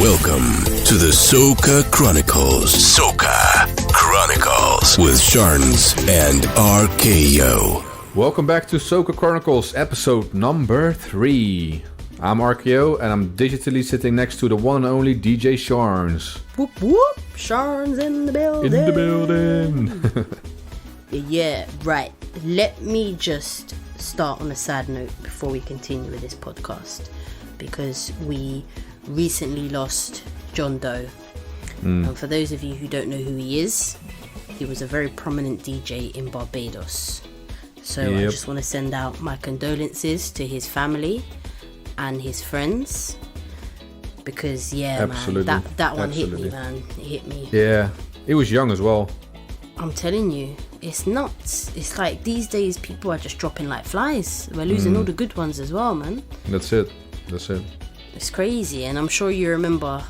Welcome to the Soca Chronicles. Soca Chronicles with Sharns and RKO. Welcome back to Soca Chronicles, episode number 3. I'm RKO and I'm digitally sitting next to the one and only DJ Sharns. Whoop whoop, Sharns in the building. In the building. Yeah, right. Let me just start on a sad note before we continue with this podcast, because we recently lost John Doe. And for those of you who don't know who he is, he was a very prominent DJ in Barbados. So I just want to send out my condolences to his family and his friends, because man, that one hit me, man. It hit me. Yeah, he was young as well. I'm telling you, it's nuts. It's like these days people are just dropping like flies. We're losing all the good ones as well, man. That's it. It's crazy. And I'm sure you remember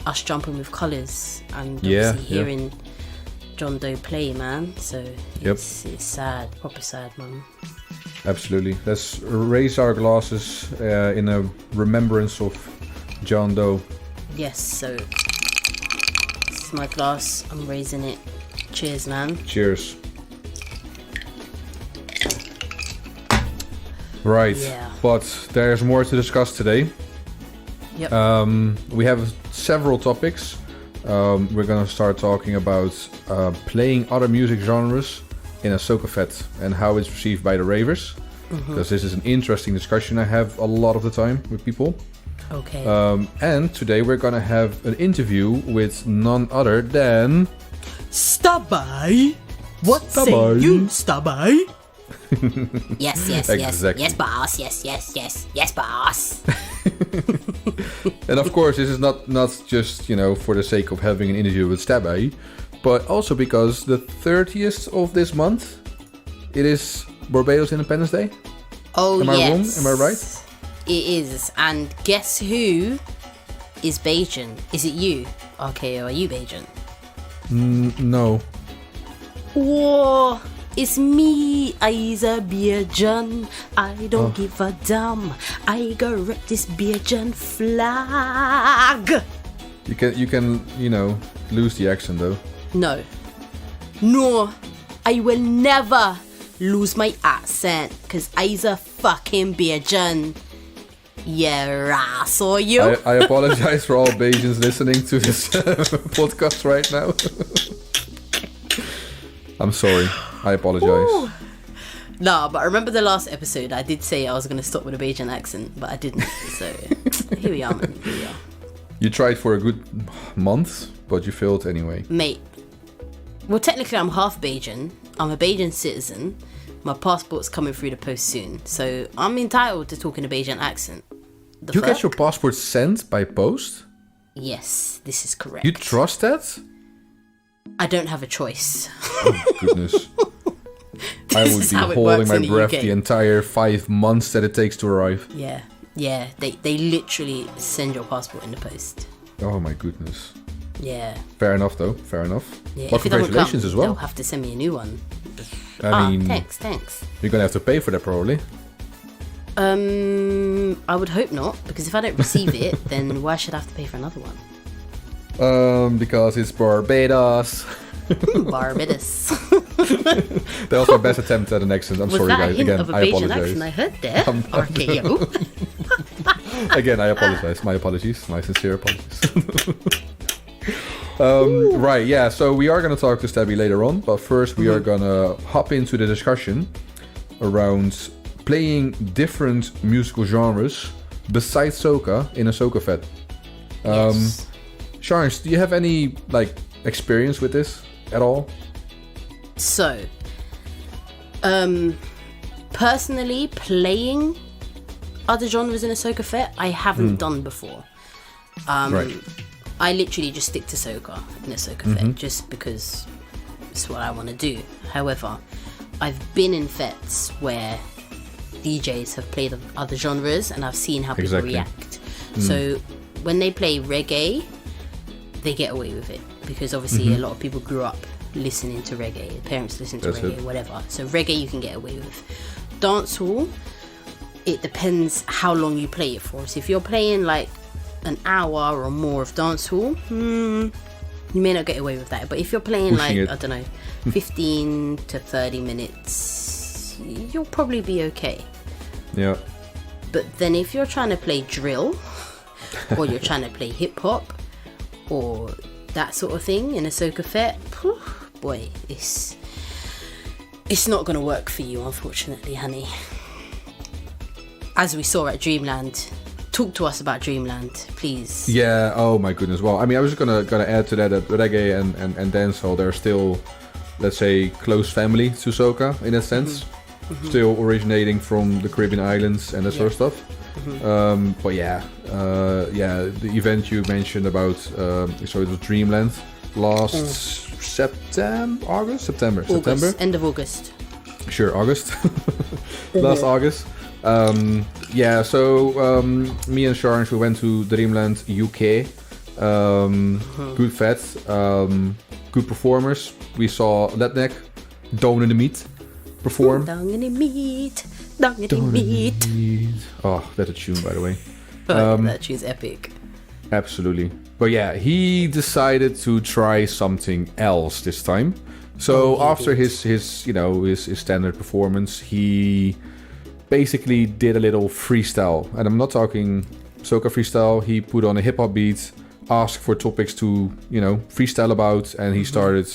us jumping with colours and obviously hearing John Doe play, man. So it's sad, proper sad, man. Absolutely. Let's raise our glasses in a remembrance of John Doe. Yes, so this is my glass. I'm raising it. Cheers, man. Cheers. Right, but there's more to discuss today. We have several topics. We're going to start talking about playing other music genres in a soca fete and how it's received by the ravers. Because this is an interesting discussion I have a lot of the time with people. Okay. And today we're going to have an interview with none other than... Stabby. What say you, Stabby? Yes, exactly. Yes, boss. Yes, boss. And of course, this is not just, for the sake of having an interview with Stabby, but also because the 30th of this month, it is Barbados Independence Day. Oh, Am I wrong? Am I right? It is. And guess who is Bajan? Is it you? Okay, or are you Bajan? No. Whoa, it's me, Isa Bajan. I don't give a damn. I go rep this Bajan flag. You can lose the accent though. No, I will never lose my accent, because Isa fucking Bajan. Yeah, so you. I apologize for all Bajans listening to this podcast right now. I'm sorry. I apologize. Ooh. No, but I remember the last episode, I did say I was going to stop with a Bajan accent, but I didn't. So here we are, man. Here we are. You tried for a good month, but you failed anyway. Mate, well, technically I'm half Bajan. I'm a Bajan citizen. My passport's coming through the post soon, so I'm entitled to talk in a Bajan accent. You get your passport sent by post? Yes, this is correct. You trust that? I don't have a choice. Oh, goodness. I would be holding my breath the entire 5 months that it takes to arrive. Yeah. They literally send your passport in the post. Oh, my goodness. Yeah. Fair enough, though. Fair enough. Yeah, well, congratulations as well. They'll have to send me a new one. I mean, thanks. You're going to have to pay for that, probably. I would hope not, because if I don't receive it, then why should I have to pay for another one? Because it's Barbados. Barbados. That was my best attempt at an accent. I'm sorry, guys. Again, of a I Bajan apologize. Accent I heard there. RKO. Again, I apologize. My apologies. My sincere apologies. Right, yeah. So we are going to talk to Stabby later on, but first we are going to hop into the discussion around playing different musical genres besides soca in a soca fete. Yes. Sharns, do you have any experience with this at all? So, personally, playing other genres in a soca fete, I haven't done before. Right. I literally just stick to soca in a soca fete, just because it's what I want to do. However, I've been in fetes where DJs have played other genres, and I've seen how people react. So when they play reggae, they get away with it, because obviously a lot of people grew up listening to reggae. Parents listen to reggae, whatever. So reggae you can get away with. Dancehall, it depends how long you play it for. So if you're playing like an hour or more of dancehall, you may not get away with that. But if you're playing Pushing like, it. I don't know, 15 to 30 minutes, you'll probably be okay. Yeah. But then if you're trying to play drill, or you're trying to play hip hop, or that sort of thing in a soca fete, boy, it's not going to work for you, unfortunately, honey. As we saw at Dreamland. Talk to us about Dreamland, please. Yeah, oh my goodness. Well, I mean, I was just gonna add to that reggae and dancehall, they're still, let's say, close family to soca in a sense. Still originating from the Caribbean islands and that sort of stuff. But the event you mentioned about, so it was Dreamland last September, End of August. Sure, August. Last August. So me and Sharon, we went to Dreamland UK. Good fete, good performers. We saw Letneck, Down in the Meat perform. Down in the meat, down in the meat. Oh, that's a tune, by the way. That tune's epic. Absolutely. But yeah, he decided to try something else this time. So after his standard performance, he basically did a little freestyle. And I'm not talking soca freestyle. He put on a hip hop beat, asked for topics to, freestyle about, and he started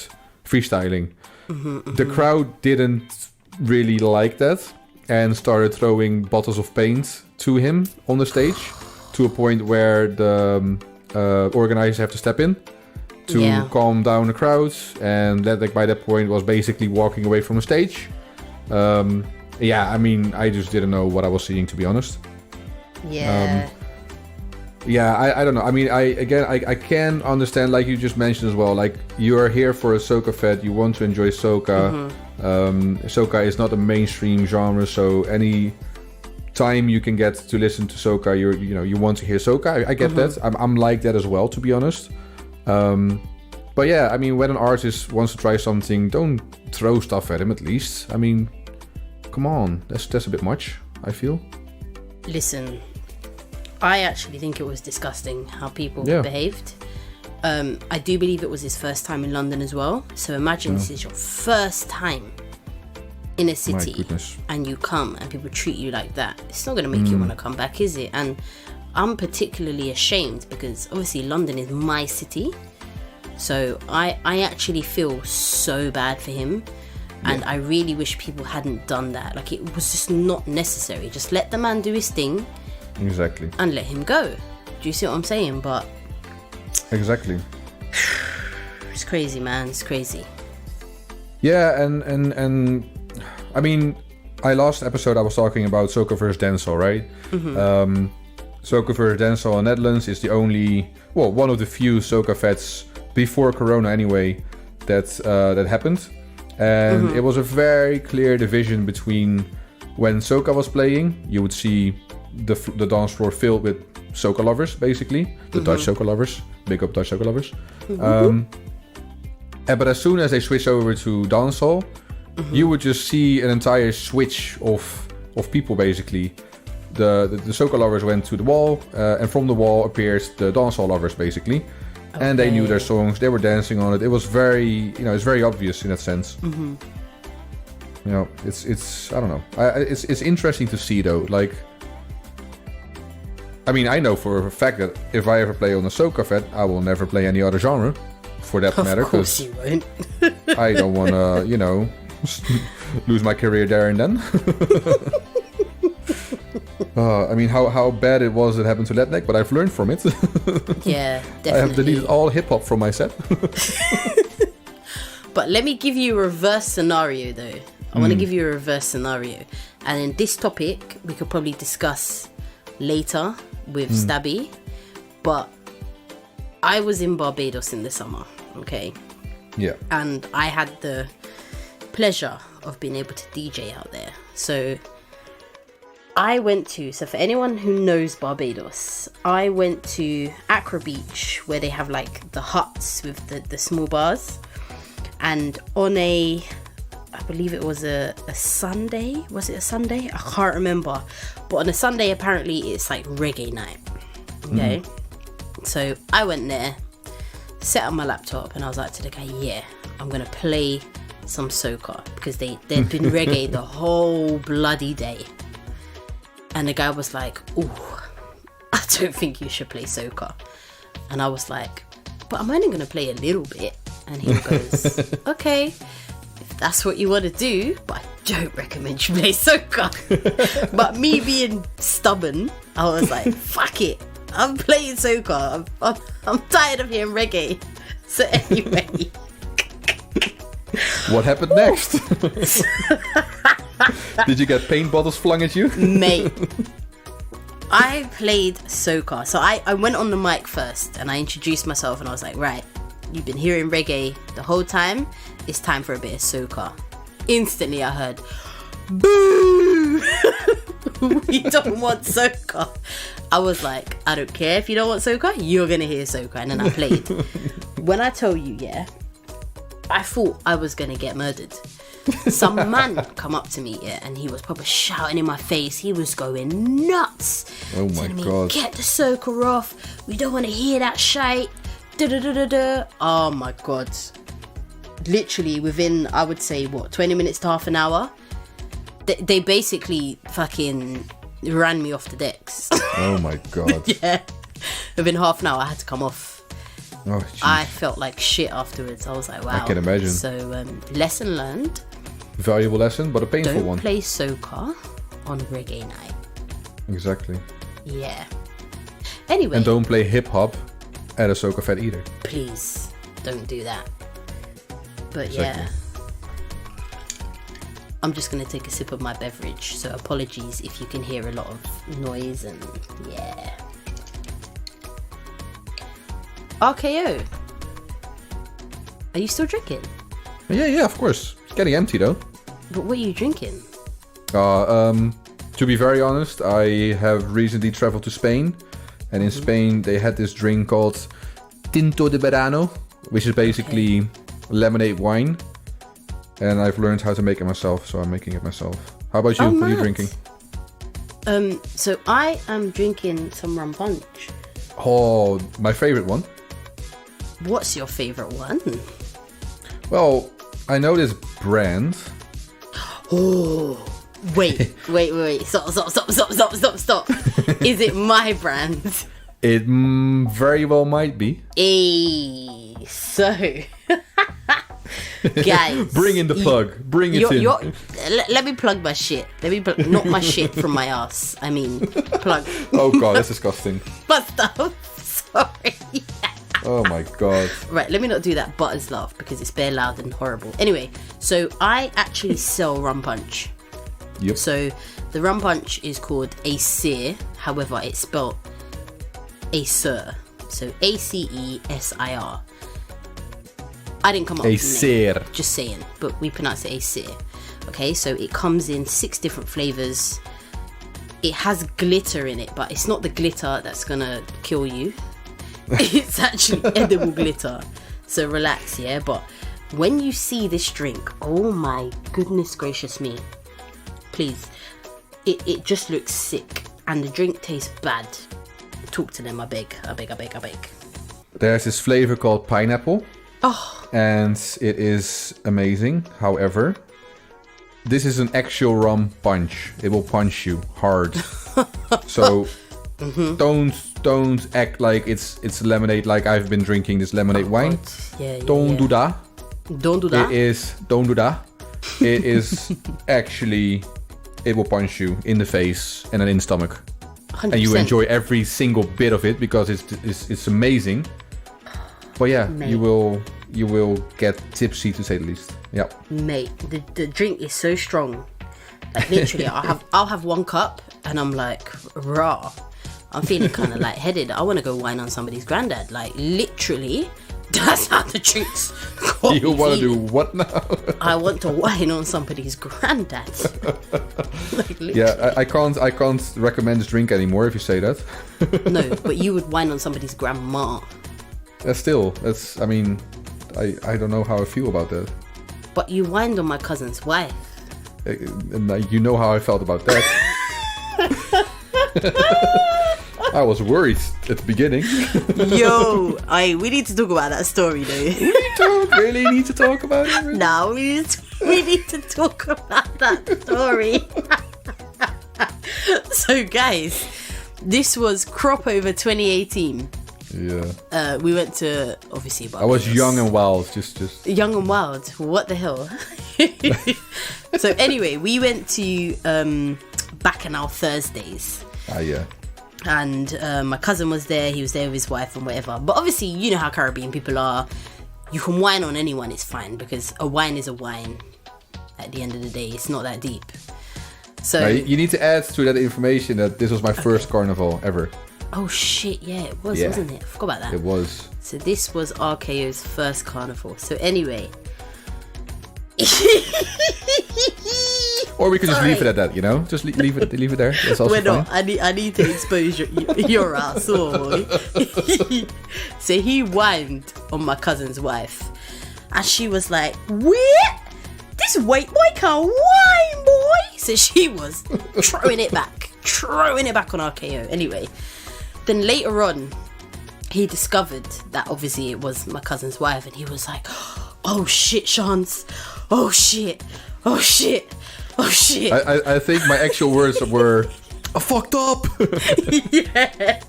freestyling. The crowd didn't really like that and started throwing bottles of paint to him on the stage, to a point where the organizers have to step in to calm down the crowd, and that by that point was basically walking away from the stage. I just didn't know what I was seeing, to be honest. I don't know. I mean, I can understand, like you just mentioned as well, like you are here for a soca fete, you want to enjoy soca. Soca is not a mainstream genre, so any time you can get to listen to soca, you want to hear soca. I get that. I'm like that as well, to be honest. But yeah, I mean, when an artist wants to try something, don't throw stuff at him, at least. I mean, come on, that's a bit much, I feel. Listen, I actually think it was disgusting how people behaved. I do believe it was his first time in London as well. So imagine this is your first time in a city and you come and people treat you like that. It's not going to make you want to come back, is it? And I'm particularly ashamed because obviously London is my city. So I actually feel so bad for him. And I really wish people hadn't done that. Like, it was just not necessary. Just let the man do his thing. Exactly. And let him go. Do you see what I'm saying? But exactly. It's crazy, man. It's crazy. Yeah, and I mean, last episode I was talking about Soca versus Dancehall, right? Soca versus Dancehall in Netherlands is the only, one of the few Soca fetes before Corona anyway that happened. And it was a very clear division between when Soca was playing, you would see the dance floor filled with soca lovers, basically. The Dutch soca lovers. Big up Dutch soca lovers. But as soon as they switched over to dancehall, you would just see an entire switch of people, basically. The soca lovers went to the wall, and from the wall appeared the dancehall lovers, basically. Okay. And they knew their songs, they were dancing on it. It was very, it's very obvious in that sense. It's I don't know. It's interesting to see, though. Like, I mean, I know for a fact that if I ever play on a soca fete, I will never play any other genre, for that matter. Of course you won't. I don't want to, lose my career there and then. I mean, how bad it was that happened to Letneck, but I've learned from it. Yeah, definitely. I have deleted all hip-hop from my set. But let me give you a reverse scenario, though. I want to give you a reverse scenario. And in this topic, we could probably discuss later with Stabby. But I was in Barbados in the summer, okay? Yeah. And I had the pleasure of being able to DJ out there. So for anyone who knows Barbados, I went to Accra Beach, where they have like the huts with the small bars. And on I believe it was a Sunday. Was it a Sunday? I can't remember. But on a Sunday, apparently, it's like reggae night. Okay. So I went there, set up my laptop, and I was like to the guy, yeah, I'm going to play some soca, because they'd been reggae the whole bloody day. And the guy was like, ooh, I don't think you should play soca. And I was like, but I'm only going to play a little bit. And he goes, okay, if that's what you want to do, but I don't recommend you play soca. But me being stubborn, I was like, fuck it, I'm playing soca. I'm tired of hearing reggae. So anyway. What happened next? Did you get paint bottles flung at you? Mate, I played soca. So I went on the mic first and I introduced myself and I was like, right, you've been hearing reggae the whole time. It's time for a bit of soca. Instantly I heard, boo! We don't want soca. I was like, I don't care if you don't want soca, you're going to hear soca. And then I played. When I tell you, yeah, I thought I was going to get murdered. Some man come up to me, yeah, and he was probably shouting in my face. He was going nuts. Oh my God. Get the soca off. We don't want to hear that shite. Da-da-da-da-da. Oh my God. Literally within, I would say, 20 minutes to half an hour, they basically fucking ran me off the decks. Oh my God. Yeah. Within half an hour, I had to come off. Oh, I felt like shit afterwards. I was like, wow. I can imagine. So, lesson learned. Valuable lesson, but a painful Don't one. play soca on reggae night. Exactly. Yeah. Anyway. And don't play hip hop at a soca fete either. Please, don't do that. But Exactly. yeah. I'm just going to take a sip of my beverage. So apologies if you can hear a lot of noise and yeah. RKO. Are you still drinking? Yeah, of course. It's getting empty though. But what are you drinking? To be very honest, I have recently traveled to Spain, and in Spain they had this drink called Tinto de Verano, which is basically lemonade wine, and I've learned how to make it myself, so I'm making it myself. How about you? Oh, what are you mad. drinking? So I am drinking some rum punch. Oh, my favorite one. What's your favorite one? Well, I know this brand. Oh, wait. Stop. Is it my brand? It very well might be. So, guys. Bring in the plug. Bring it in. Let me plug my shit. Not my shit from my ass. I mean, plug. Oh God, that's disgusting. My stuff. Sorry. Oh my God. Right, let me not do that butters laugh because it's bare loud and horrible. Anyway, so I actually sell rum punch. Yep. So the rum punch is called Acer, however it's spelled Acer. So ACESIR. I didn't come up with the name, Acer. just saying, but we pronounce it Acer. Okay, so it comes in 6 different flavors. It has glitter in it, but it's not the glitter that's gonna kill you. It's actually edible glitter, so relax, yeah. But when you see this drink, oh my goodness gracious me, please, it just looks sick and the drink tastes bad. Talk to them, I beg. There's this flavor called pineapple. Oh, And it is amazing. However, this is an actual rum punch. It will punch you hard. So don't act like it's lemonade, like I've been drinking this lemonade wine. yeah, Don't do that. Don't do that. Don't do that. It is actually, it will punch you in the face and then in the stomach. 100%. And you enjoy every single bit of it because it's amazing. But yeah, Mate. you will get tipsy, to say the least. Yeah. Mate, the drink is so strong. Like literally, I'll have 1 cup and I'm like, raw. I'm feeling kind of lightheaded. I want to go wine on somebody's granddad. Like literally, that's how the drinks. You want to do what now? I want to wine on somebody's granddad. Like, Yeah, I can't recommend this drink anymore if you say that. No, but you would wine on somebody's grandma. I mean, I don't know how I feel about that. But you wined on my cousin's wife. And you know how I felt about that. I was worried at the beginning. Yo, we need to talk about that story though. We don't really need to talk about it. Really? No, we need to talk about that story. So guys, this was Crop Over 2018. Yeah. We went to obviously Barbados. I was young and wild, just Young and wild. What the hell? So anyway, we went to Bacchanal Thursdays. yeah. And my cousin was there. He was there with his wife and whatever. But obviously, you know how Caribbean people are. You can whine on anyone, it's fine, because a wine is a wine. At the end of the day, it's not that deep. So Now, you need to add to that information that this was my first carnival ever. oh shit, yeah, it was, wasn't it? I forgot about that. It was. So this was RKO's first carnival. So anyway. Or we could just leave it at that, you know? Just leave it there. That's also We're fine. not. I need to expose your ass, boy. So he whined on my cousin's wife, and she was like, "What? This white boy can't whine, boy." So she was throwing it back on RKO. Anyway, then later on, he discovered that obviously it was my cousin's wife, and he was like, "Oh shit, Shans! Oh shit! Oh shit! Oh shit!" I think my actual words were, "I fucked up." Yeah.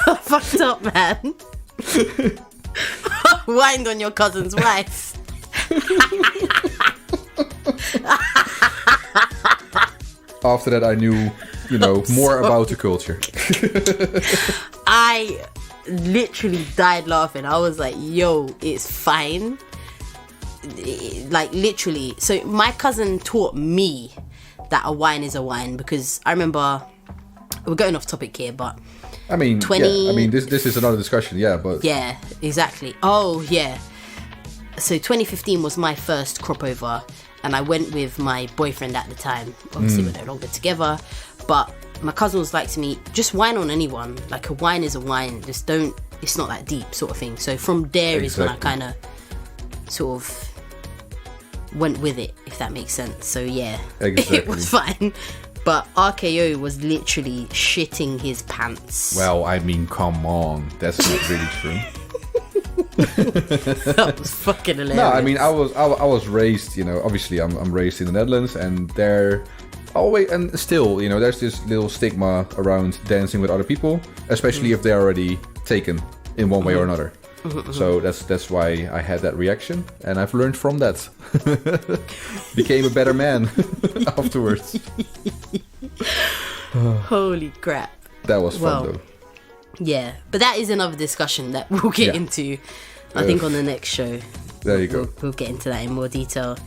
I fucked up, man. Whined on your cousin's wife. After that, I knew, more about the culture. I literally died laughing. I was like, yo, it's fine. Like, literally. So my cousin taught me that a wine is a wine, because I remember, we're going off topic here, but I mean, 20 yeah, I mean, this is another discussion, yeah, but yeah, exactly. Oh yeah. So 2015 was my first crop over, and I went with my boyfriend at the time. Obviously we're no longer together, but my cousin was like to me, just wine on anyone. Like, a wine is a wine, just don't, it's not that deep, sort of thing. So from there is when I kind of sort of went with it, if that makes sense. So yeah, Exactly. It was fine. But RKO was literally shitting his pants. well, I mean, come on, that's not really true. That was fucking hilarious. No, I mean, I was raised, obviously I'm raised in the Netherlands, and there always, and still, there's this little stigma around dancing with other people, especially if they're already taken in one way or another. So that's why I had that reaction, and I've learned from that. Became a better man afterwards. Holy crap. That was fun though. Yeah, but that is another discussion that we'll get into, I think, on the next show. There you go. We'll get into that in more detail.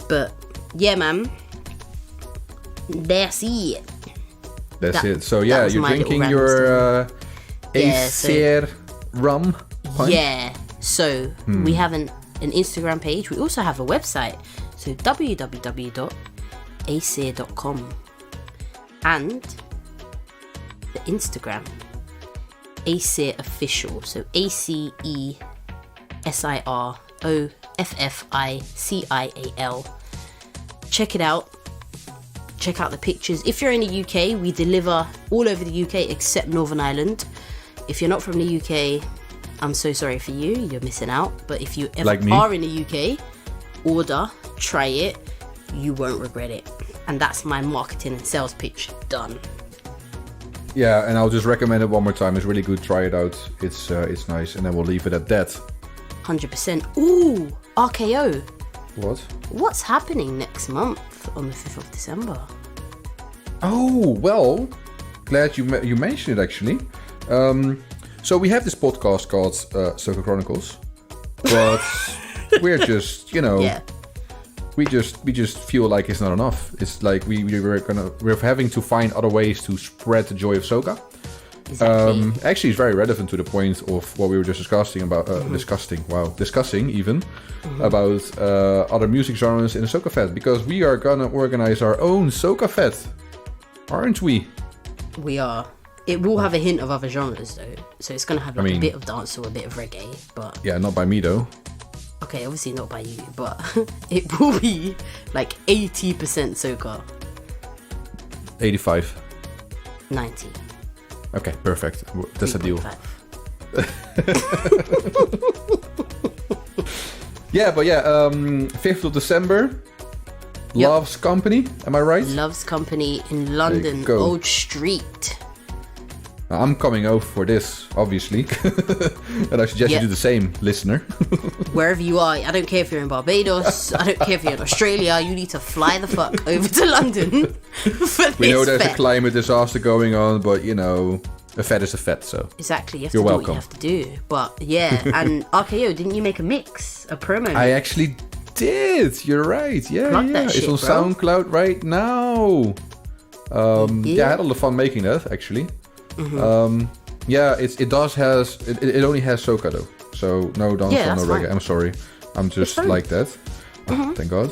But yeah, man, that's it. That's it. So yeah, was you're my drinking little your Yeah, Acer rum. Pint? Yeah, so we have an Instagram page. We also have a website, so www.acer.com, and the Instagram, Acer Official, so ACESIROFFICIAL. Check it out. Check out the pictures. If you're in the UK, we deliver all over the UK except Northern Ireland. If you're not from the UK, I'm so sorry for you, you're missing out. But if you ever are in the UK, order, try it, you won't regret it. And that's my marketing and sales pitch done. Yeah, and I'll just recommend it one more time. It's really good. Try it out. It's nice, and then we'll leave it at that. 100%. Ooh, RKO. What? What's happening next month on the 5th of December? Oh, well, glad you mentioned it, actually. So we have this podcast called Soca Chronicles, but we're just, Yeah. we just feel like it's not enough. It's like we're having to find other ways to spread the joy of soca. Exactly. Actually, it's very relevant to the point of what we were just discussing about discussing even about other music genres in the Soca Fete, because we are gonna organize our own Soca Fete, aren't we? We are. It will have a hint of other genres though, so it's gonna have a bit of dance or a bit of reggae, but yeah, not by me though. Okay, obviously not by you, but it will be like 80% soca. 85. 90. Okay, perfect. That's a deal. 3.5. Yeah, but 5th of December, Yep. Love's Company, am I right? Love's Company in London, go. Old Street. I'm coming over for this, obviously. And I suggest you do the same, listener. Wherever you are, I don't care if you're in Barbados, I don't care if you're in Australia, you need to fly the fuck over to London for this We know there's fete. a climate disaster going on, but a fete is a fete, so. Exactly, you have You're to do welcome. what you have to do. But yeah, and RKO, didn't you make a mix, a promo mix? I actually did. You're right. Yeah, Plug that it's shit, on bro. SoundCloud right now. Yeah, I had a lot of fun making that actually. Yeah, it only has soca though, so no dancehall, Yeah, no that's reggae. fine. I'm sorry, I'm just fine. like that. Oh, thank God.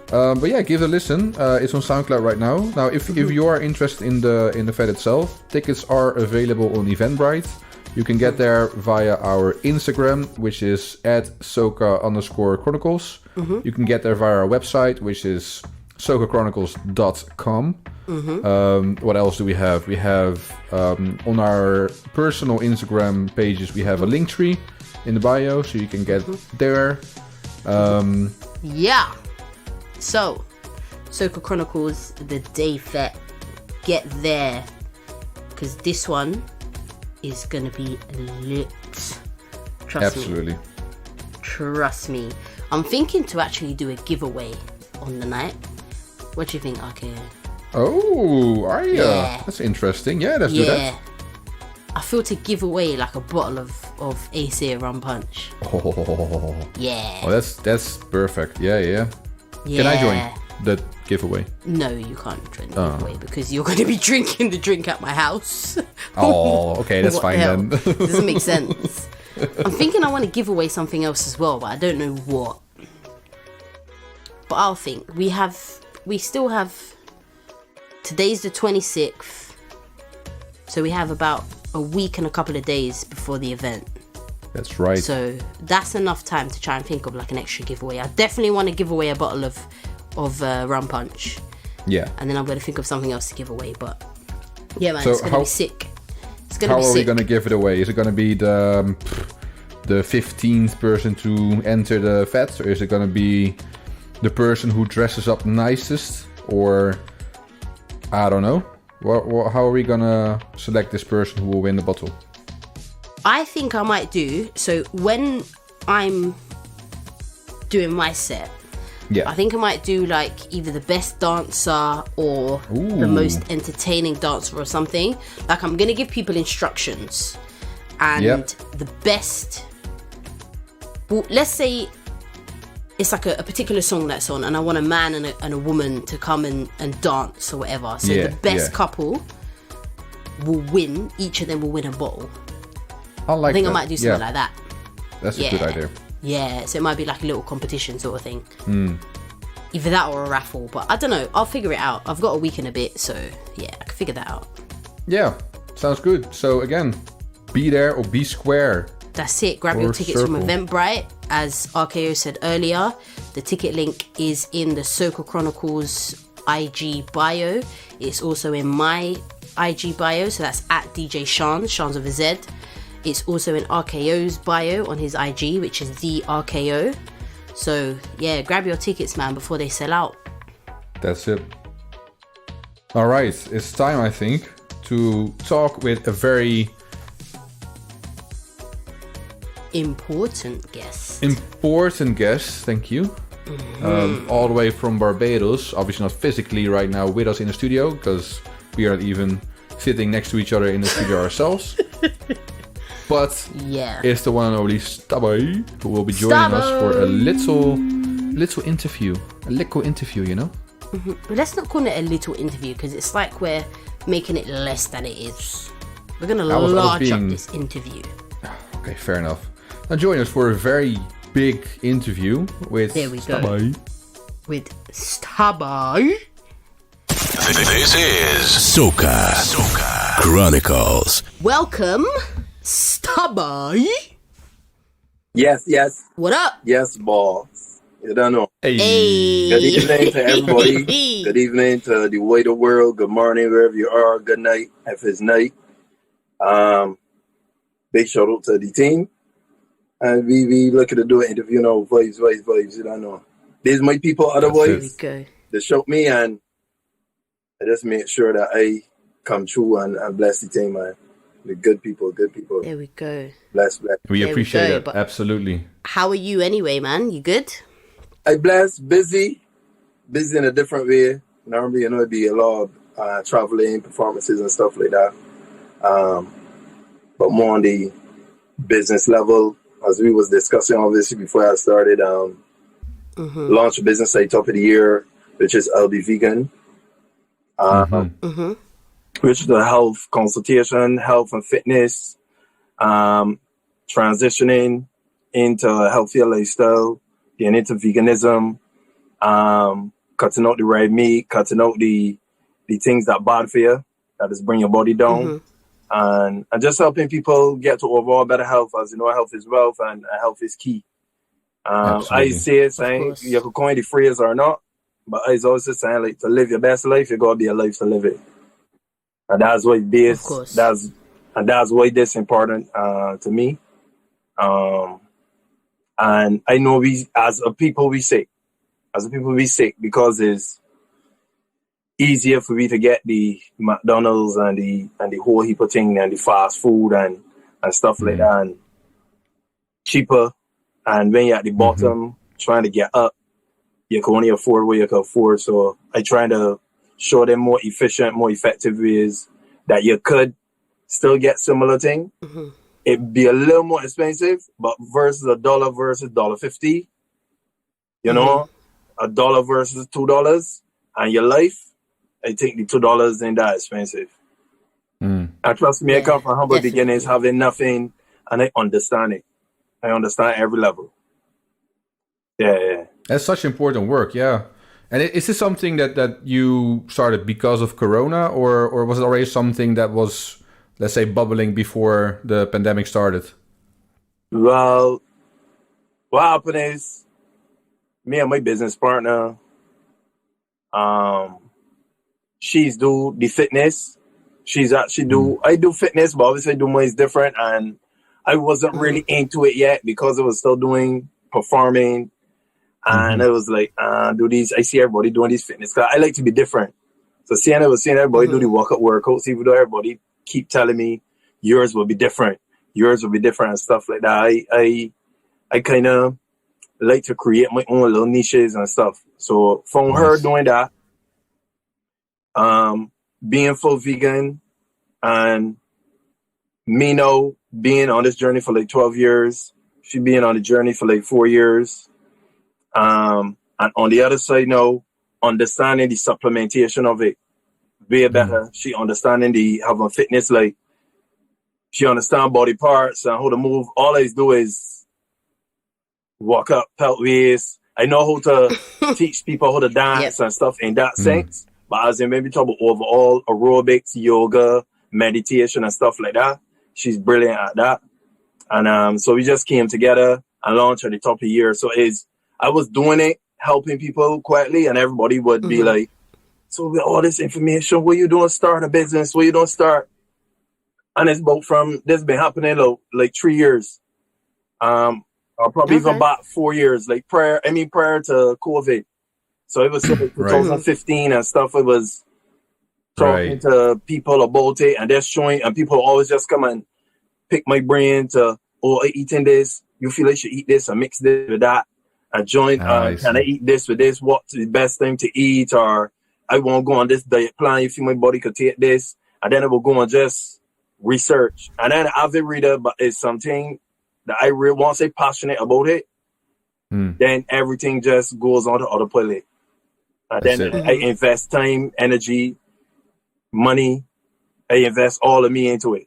But yeah, give it a listen. It's on SoundCloud right now. Now, if you are interested in the fete itself, tickets are available on Eventbrite. You can get there via our Instagram, which is @Soca_Chronicles. You can get there via our website, which is SocaChronicles.com. What else do we have? We have on our personal Instagram pages, we have a link tree in the bio, so you can get there. Yeah. So, Soca Chronicles, the day fete. Get there. Because this one is going to be lit. Trust Absolutely. me. Trust me. I'm thinking to actually do a giveaway on the night. What do you think, RKO? Oh, are you? Yeah. That's interesting. Yeah, let's do Yeah. that. I feel to give away like a bottle of AC Rum Punch. Oh, Yeah. that's perfect. Yeah. Yeah. Can I join the giveaway? No, you can't join the giveaway because you're going to be drinking the drink at my house. Oh, okay, that's What the fine hell? then. Doesn't make sense. I'm thinking I want to give away something else as well, but I don't know what. But I'll think. We still have. Today's the 26th, so we have about a week and a couple of days before the event. That's right. So that's enough time to try and think of like an extra giveaway. I definitely want to give away a bottle of rum punch, Yeah. and then I'm going to think of something else to give away. But yeah, man, So it's going to how- be sick. It's going to How be are we sick. going to give it away? Is it going to be the 15th person to enter the fete, or is it going to be the person who dresses up nicest, or I don't know? How are we going to select this person who will win the bottle? I think I might do so when I'm doing my set. Yeah. I think I might do like either the best dancer or the most entertaining dancer or something. Like I'm gonna give people instructions, and Yep. the best. Well, let's say it's like a particular song that's on, and I want a man and a woman to come and dance or whatever. So Yeah, the best yeah. couple will win. Each of them will win a bottle. I I think I might do something like that. That's Yeah. a good idea. Yeah, so it might be like a little competition sort of thing. Either that or a raffle, but I don't know. I'll figure it out. I've got a week and a bit, so yeah, I can figure that out. Yeah, sounds good. So again, be there or be square. That's it. Grab your Or tickets from circle. Eventbrite. As RKO said earlier, the ticket link is in the Soca Chronicles IG bio. It's also in my IG bio, so that's at DJ Shans with a Z. It's also in RKO's bio on his IG, which is the RKO. So yeah, grab your tickets, man, before they sell out. That's it. All right, it's time, I think, to talk with a very Important guest. important guest. Thank you. All the way from Barbados. Obviously not physically right now with us in the studio, because we aren't even sitting next to each other in the studio ourselves. But Yeah. it's the one and only Stabby, who will be joining us for a little interview. A little interview, you know? But let's not call it a little interview, because it's like we're making it less than it is. We're going to was large up being- this interview. Okay, fair enough. Now join us for a very big interview with There we go. Stabby. With Stabby. This is Soca Chronicles. Welcome, Stabby. Yes, What up? boss. You don't know. Hey. Hey. Good evening to everybody. Good evening to the way the world. Good morning, wherever you are. Good night, if it's night. Big shout out to the team. And we looking to do an interview now. Vibes, you don't know. These my people, That's otherwise, Go. they shout me and I just make sure that I come true and bless the team, man. The good people. There we go. Bless. We There we appreciate go, it. but- Absolutely. How are you anyway, man? You good? I bless, busy in a different way. Normally, it'd be a lot of traveling, performances and stuff like that. But more on the business level, as we was discussing obviously before I started, launch a business site top of the year, which is LB Vegan. Which is a health consultation, health and fitness, transitioning into a healthier lifestyle, getting into veganism, cutting out the red meat, cutting out the things that bad for you, that just bring your body down, and just helping people get to overall better health. As you know, health is wealth and health is key. I say it saying you could coin the phrase or not, but I always saying like to live your best life, you gotta be alive to live it. And that's what it is. That's why this important to me. And I know we as a people we sick because it's easier for me to get the McDonald's and the whole heap of thing and the fast food and stuff like that, and cheaper. And when you're at the bottom trying to get up, you can only afford what you can afford. So I try to show them more efficient, more effective ways that you could still get similar thing. It'd be a little more expensive, but versus $1 versus $1.50, you know, $1 versus $2, and your life, I think the $2 ain't that expensive. And trust me, I come from humble beginnings, having nothing, and I understand it. I understand every level. Yeah. That's such important work, yeah. And is this something that you started because of Corona, or was it already something that was, let's say, bubbling before the pandemic started? Well, what happened is, me and my business partner, she's do the fitness. She's actually I do fitness, but obviously do mine is different, and I wasn't really into it yet because I was still doing performing. And I was like, do these. I see everybody doing these fitness. Cause I like to be different. So seeing everybody do the workouts, even though everybody keep telling me yours will be different and stuff like that. I kind of like to create my own little niches and stuff. So from her doing that, being full vegan, and me now being on this journey for like 12 years, she being on the journey for like 4 years. And on the other side now, understanding the supplementation of it way better. She understanding the having fitness, like she understand body parts and how to move. All I do is walk up, pelt waist. I know how to teach people how to dance and stuff in that sense. But as in maybe talk about overall aerobics, yoga, meditation and stuff like that, she's brilliant at that. And so we just came together and launched at the top of the year. So I was doing it, helping people quietly, and everybody would be like, so with all this information, what you doing start a business? What you doing start? And it's about this been happening like 3 years. Or probably even about 4 years, like prior to COVID. So it was like 2015 and stuff. It was talking to people about it and they're showing, and people always just come and pick my brain to, I eating this. You feel like you should eat this and mix this with that. I joined, can I eat this with this? What's the best thing to eat? Or I won't go on this diet plan. You feel my body could take this. And then I will go and just research. And then I've reader, but it's something that I really want to say passionate about it. Then everything just goes on to other plate. And then I invest time, energy, money. I invest all of me into it.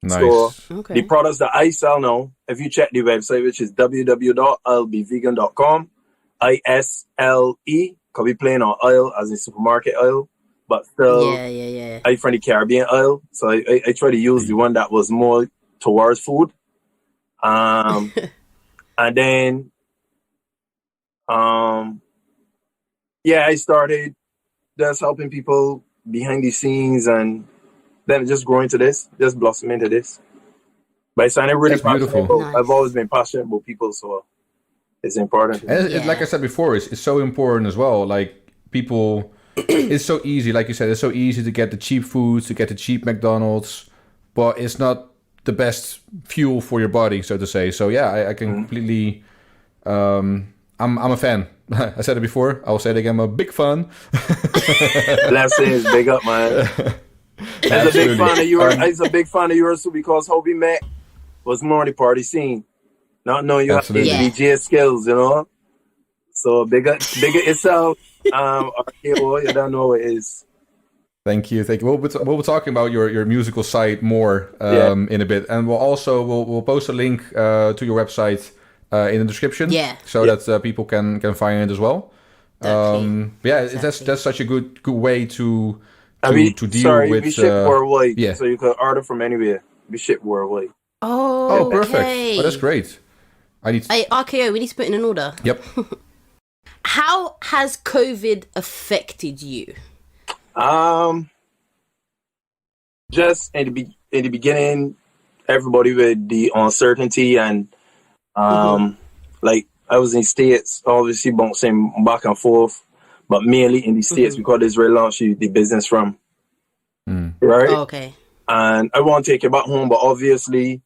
Nice. So the products that I sell now, if you check the website, which is www.lbvegan.com, ISLE, because we playing on aisle as in supermarket aisle, but still I from the Caribbean aisle. So I try to use the one that was more towards food. And then I started just helping people behind the scenes and then it just grew into this, just blossomed into this. But it's really That's beautiful. Nice. I've always been passionate about people, so it's important. And like I said before, it's so important as well. Like people, it's so easy. Like you said, it's so easy to get the cheap foods, to get the cheap McDonald's, but it's not the best fuel for your body, so to say. So yeah, I can completely. I'm a fan. I said it before. I'll say it again. I'm a big fan. Blessings, big up, man. I'm a big fan of yours. I'm a big fan of yours too, because how we met was more on the party scene. Not knowing you have the DJ skills, you know. So big up yourself. RKO, you don't know what it is. Thank you. We'll be talking about your musical side more in a bit, and we'll post a link to your website in the description, so that people can find it as well. Exactly. That's such a good way to deal with. We ship worldwide, so you can order from anywhere. We ship worldwide. Oh, perfect. Okay. Oh, that's great. RKO, we need to put in an order. Yep. How has COVID affected you? Just in the beginning, everybody with the uncertainty and like I was in States, obviously bouncing back and forth, but mainly in the States because it's where I launched the business from. Right? Oh, okay. And I want to take it back home, but obviously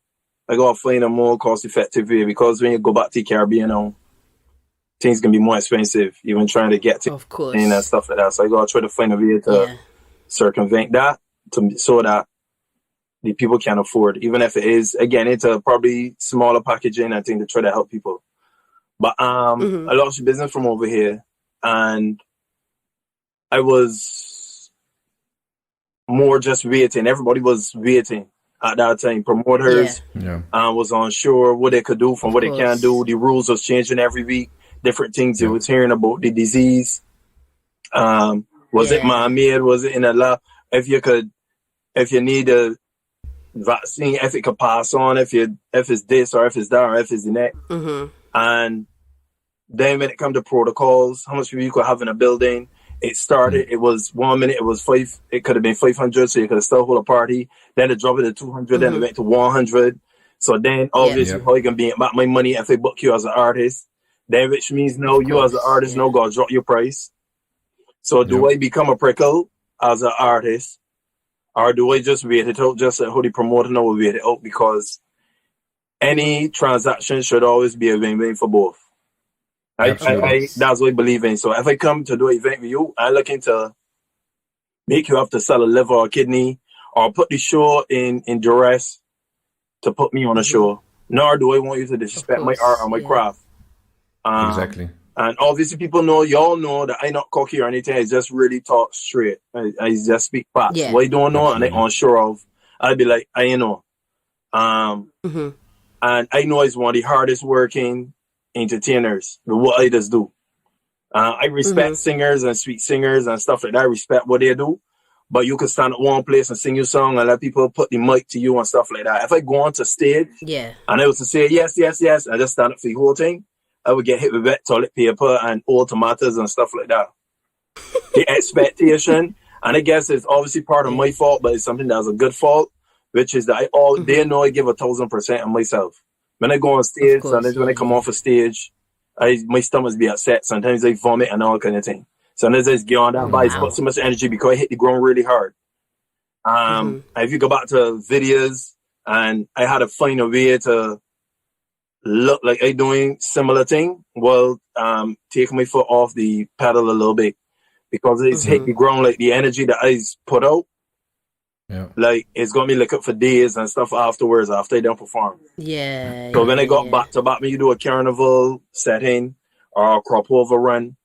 I gotta find a more cost-effective way, because when you go back to the Caribbean now, things can be more expensive, even trying to get to in and stuff like that. So I gotta try to find a way to circumvent that, so that the people can afford, even if it is, again, it's a probably smaller packaging, I think, to try to help people. But I launched the business from over here, and I was more just waiting. Everybody was waiting at that time. Promoters was unsure what they could do from what they can do. The rules was changing every week. Different things you was hearing about the disease. Was it man-made? Was it in a lab? If you need a vaccine, if it could pass on, if it's this or if it's that or if it's the next. And then when it comes to protocols, how much people you could have in a building, it started, it was 1 minute, it was 5, it could have been 500, so you could have still hold a party. Then it dropped it to 200, then it went to 100. So then obviously how you can be about my money if they book you as an artist. Then which means no, you as an artist, no, God drop your price. So do I become a prickle as an artist? Or do I just wait it out, just like how the promoter know we wait it out? Because any transaction should always be a win-win for both. That's what I believe in. So if I come to do an event with you, I'm looking to make you have to sell a liver or a kidney, or put the show in duress to put me on a show. Nor do I want you to disrespect my art or my craft. Exactly. And obviously people know, y'all know that I'm not cocky or anything. I just really talk straight. I just speak facts. What I don't know and I'm unsure of, I'll be like, I know. And I know it's one of the hardest working entertainers, but what I just do. I respect singers and sweet singers and stuff like that. I respect what they do. But you can stand at one place and sing your song and let people put the mic to you and stuff like that. If I go onto stage and I was to say yes, yes, yes, I just stand up for the whole thing, I would get hit with wet toilet paper and old tomatoes and stuff like that. The expectation, and I guess it's obviously part of my fault, but it's something that's a good fault, which is that they know I give 1,000% of myself. When I go on stage, sometimes when I come off a stage, my stomach be upset. Sometimes I vomit and all kind of thing. Sometimes I just get on that bike, put so much energy because I hit the ground really hard. If you go back to videos, and I had to find a way to look like I doing similar thing, take my foot off the pedal a little bit, because it's hit the ground, like the energy that I put out, like it's got me lick up for days and stuff afterwards after I done perform. So when I got back to back, me do a carnival setting or a crop over run,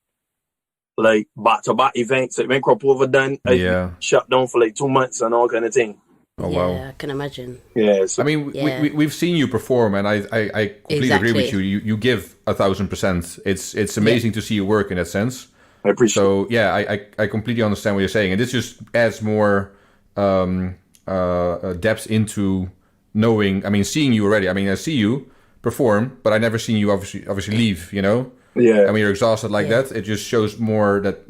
like back to back events. Like when crop over done, I shut down for like 2 months and all kind of thing. Oh wow! I can imagine. Yes, I mean we've seen you perform, and I completely agree with you. You give 1,000%. It's amazing to see you work in that sense. I appreciate. So I completely understand what you're saying, and this just adds more depth into knowing. I mean, seeing you already. I mean, I see you perform, but I never seen you obviously leave. You know. Yeah. I mean, you're exhausted like that. It just shows more that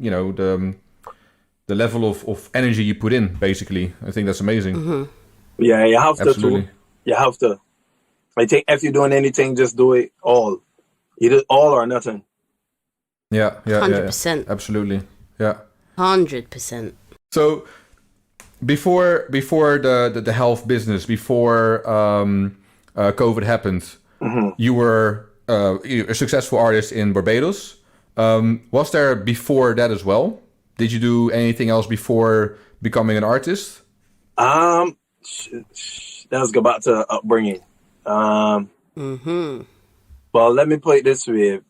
the level of energy you put in, basically. I think that's amazing. Yeah, you have to Absolutely. too. You have to. I think if you're doing anything, just do it all. You do all or nothing. Yeah. 100%. Absolutely. Yeah. 100%. So before the health business, before COVID happened, you were a successful artist in Barbados. Was there before that as well? Did you do anything else before becoming an artist? Let's go back to upbringing. Well, let me put it this way.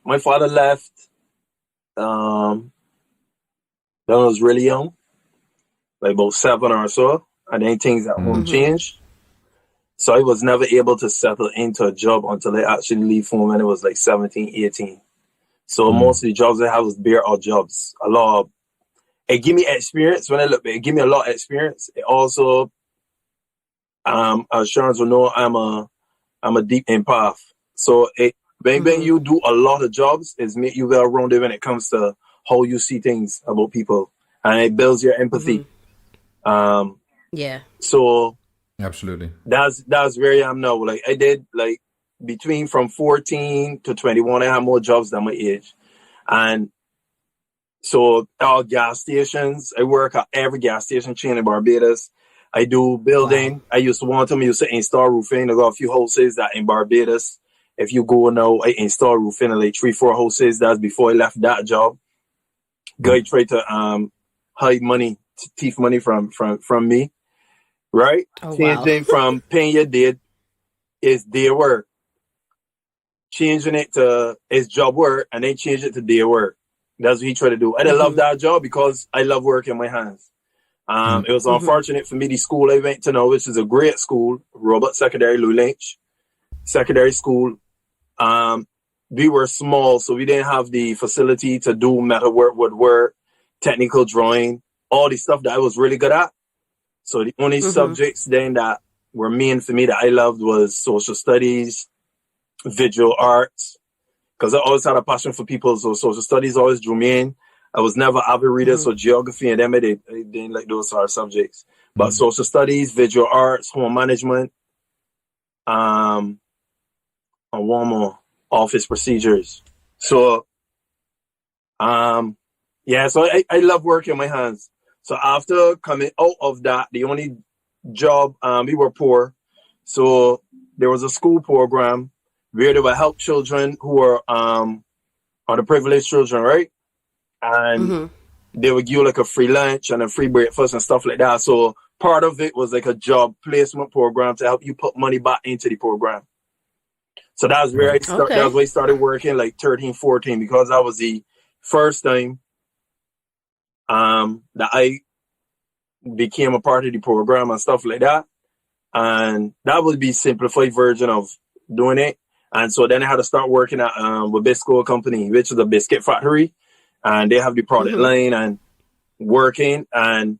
My father left when I was really young, like about 7 or so, and then things at home changed. So I was never able to settle into a job until I actually leave home when I was like 17, 18. So most of the jobs I had was bare odd jobs. It gave me experience. When I look back, it gave me a lot of experience. It also, as Sharon will know, I'm a deep empath. So when you do a lot of jobs, it's make you well-rounded when it comes to how you see things about people, and it builds your empathy. So absolutely, that's where I am now. Like I did, like between from 14 to 21, I had more jobs than my age, and so our gas stations. I work at every gas station chain in Barbados. I do building. Wow. I used to install roofing. I got a few houses that in Barbados. If you go now, I install roofing in like 3-4 houses. That's before I left that job. Guy tried to hide money, thief money from me, right? Changing from paying your debt is day work, changing it to is job work, and then change it to day work. That's what he tried to do. I didn't love that job because I love working my hands. It was unfortunate for me. The school I went to now, which is a great school, Robert Secondary, Louis Lynch Secondary School. We were small, so we didn't have the facility to do metalwork, woodwork, technical drawing, all the stuff that I was really good at. So the only subjects then that were main for me that I loved was social studies, visual arts, because I always had a passion for people. So social studies always drew me in. I was never avid reader, so geography and them, I didn't like those sort of subjects. But social studies, visual arts, home management, and one more, office procedures. So, so I love working my hands. So after coming out of that, the only job, we were poor. So there was a school program where they would help children who were underprivileged children, right? And they would give you like a free lunch and a free breakfast and stuff like that. So part of it was like a job placement program to help you put money back into the program. So that's where that's where I started working like 13, 14, because that was the first time that I became a part of the program and stuff like that. And that would be simplified version of doing it. And so then I had to start working at Wabisco Company, which is a biscuit factory. And they have the product line and working. And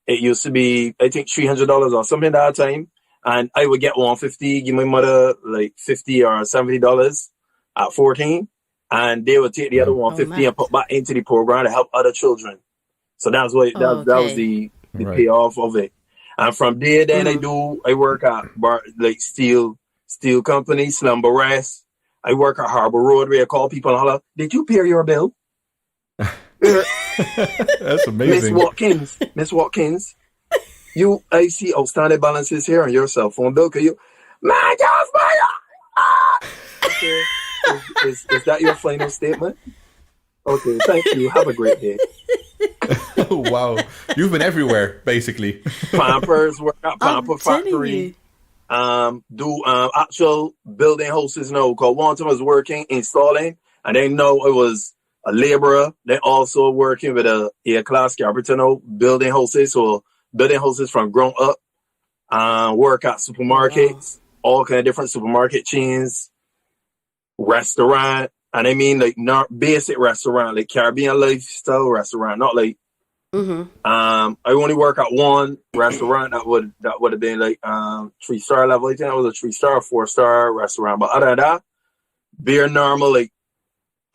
it used to be, I think, $300 or something at that time. And I would get $150, give my mother like $50 or $70 at 14. And they would take the other $150 and put back into the program to help other children. So that's what that was the payoff of it. And from there, then I work at steel company, Slumber Rest. I work at Harbor Road where I call people and holler, did you pay your bill? That's amazing. Miss Watkins, I see outstanding balances here on your cell phone bill. Can you, okay. Is that your final statement? Okay, thank you. Have a great day. Oh, wow. You've been everywhere, basically. Pampers, work at Pamper Factory. Do actual building houses now. Because one time I was working, installing, and then now I was a laborer. Then also working with a class carpenter now, building houses. So building houses from ground up. Work at supermarkets, all kind of different supermarket chains, restaurant. And I mean like not basic restaurant, like Caribbean lifestyle restaurant, not like I only work at one restaurant that would have been like 3-star level. I think that was a 3-star or 4-star restaurant. But other than that, bare normal like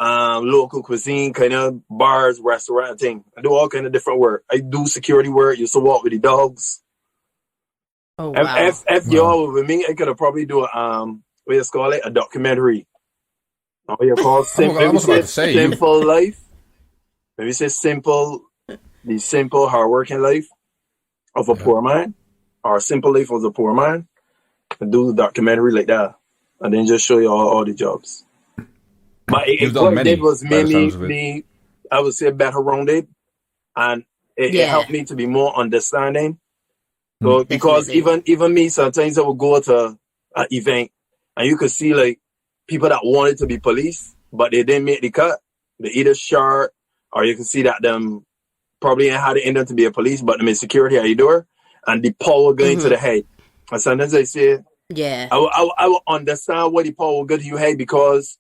local cuisine, kind of bars, restaurant thing. I do all kind of different work. I do security work. Used to walk with the dogs. Oh wow. If y'all were with me, I could have probably do what you call it, a documentary. What you call simple life. Maybe say the simple hardworking life of a poor man, or simple life of a poor man, and do the documentary like that, and then just show you all the jobs. But what it did was made me, I would say, better rounded, and it helped me to be more understanding. So because even me, sometimes I would go to an event, and you could see like people that wanted to be police, but they didn't make the cut. They either short, or you can see that them probably ain't had it in them to be a police, but them in security at your door, and the power going to the head. And sometimes I say, I will understand what the power go to your head, because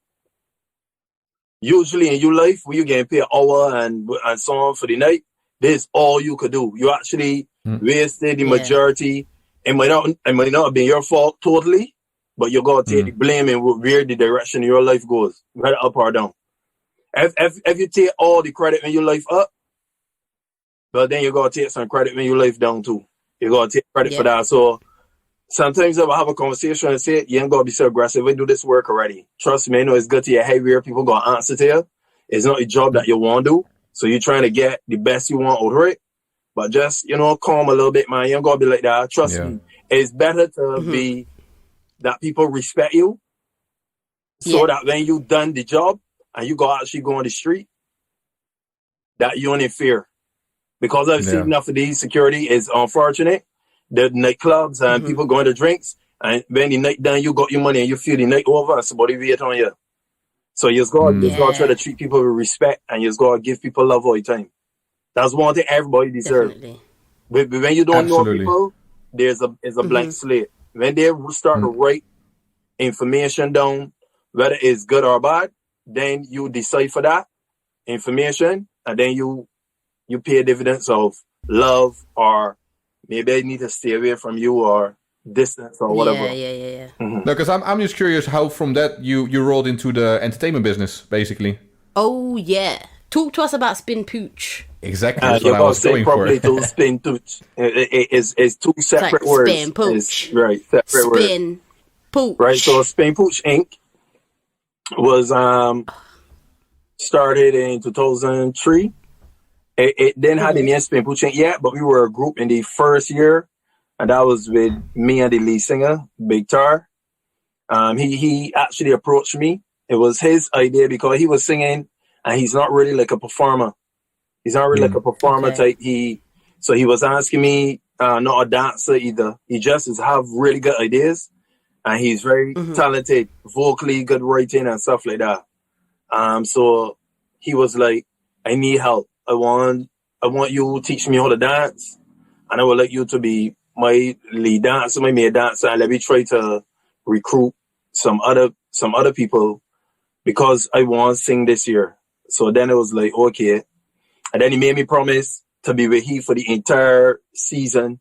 usually in your life, when you getting paid an hour and so on for the night, this is all you could do. You actually wasted the majority. It might not have been your fault totally, but you got to take the blame and where the direction of your life goes, whether up or down. If you take all the credit when your life up, but then you got to take some credit when your life down too. You got to take credit for that. So sometimes I will have a conversation and say, you ain't got to be so aggressive. We do this work already. Trust me, I know it's good to your head where people got to answer to you. It's not a job that you want to do. So you're trying to get the best you want out of it. But just, calm a little bit, man. You ain't got to be like that. Trust me. It's better to be that people respect you, so that when you done the job and you actually go on the street, that you ain't in fear. Because I've seen enough of these security is unfortunate. The nightclubs and people going to drinks, and when the night done, you got your money and you feel the night over and somebody wait on you. So you just got to try to treat people with respect, and you just got to give people love all the time. That's one thing everybody deserves. But when you don't know people, it's a blank slate. When they start to write information down, whether it's good or bad, then you decipher that information, and then you pay dividends of love, or maybe I need to stay away from you, or distance, or whatever. Yeah. No, because I'm just curious how from that you rolled into the entertainment business, basically. Oh yeah, talk to us about Spin Pooch. Exactly, that's what I was going for. To Spin Pooch. It's two separate words. Spin Pooch. Right, separate words. Spin Pooch. Right, so Spin Pooch Inc. was started in 2003. It didn't have the name Spin Pooch Inc. yet, but we were a group in the first year, and that was with me and the lead singer, Big Tar. He actually approached me. It was his idea because he was singing, and he's not really like a performer. He's not really like a performer type. So he was asking me, not a dancer either. He just have really good ideas, and he's very talented, vocally, good writing and stuff like that. So he was like, I need help. I want you to teach me how to dance, and I would like you to be my lead dancer, my main dancer, and let me try to recruit some other people, because I want to sing this year. So then it was like, okay. And then he made me promise to be with he for the entire season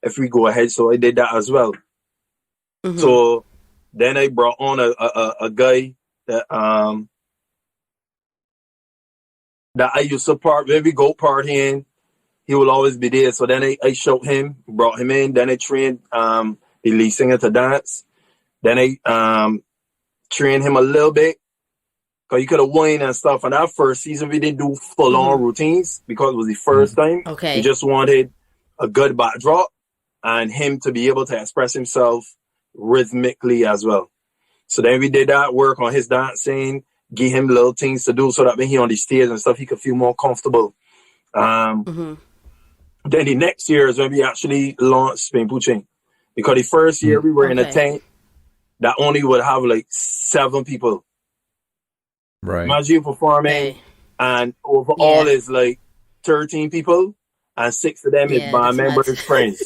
if we go ahead. So I did that as well. So then I brought on a guy that I used to when we go partying, he will always be there. So then I showed him, brought him in. Then I trained the lead singer to dance. Then I trained him a little bit, because you could have wine and stuff. And that first season, we didn't do full-on routines because it was the first time. Okay. We just wanted a good backdrop and him to be able to express himself rhythmically as well. So then we did that, work on his dancing, give him little things to do so that when he on the stage and stuff, he could feel more comfortable. Then the next year is when we actually launched Spin Pooch Inc. Because the first year we were in a tent that only would have like 7 people. Right. Imagine you performing, and overall is like 13 people, and 6 of them is band members, friends.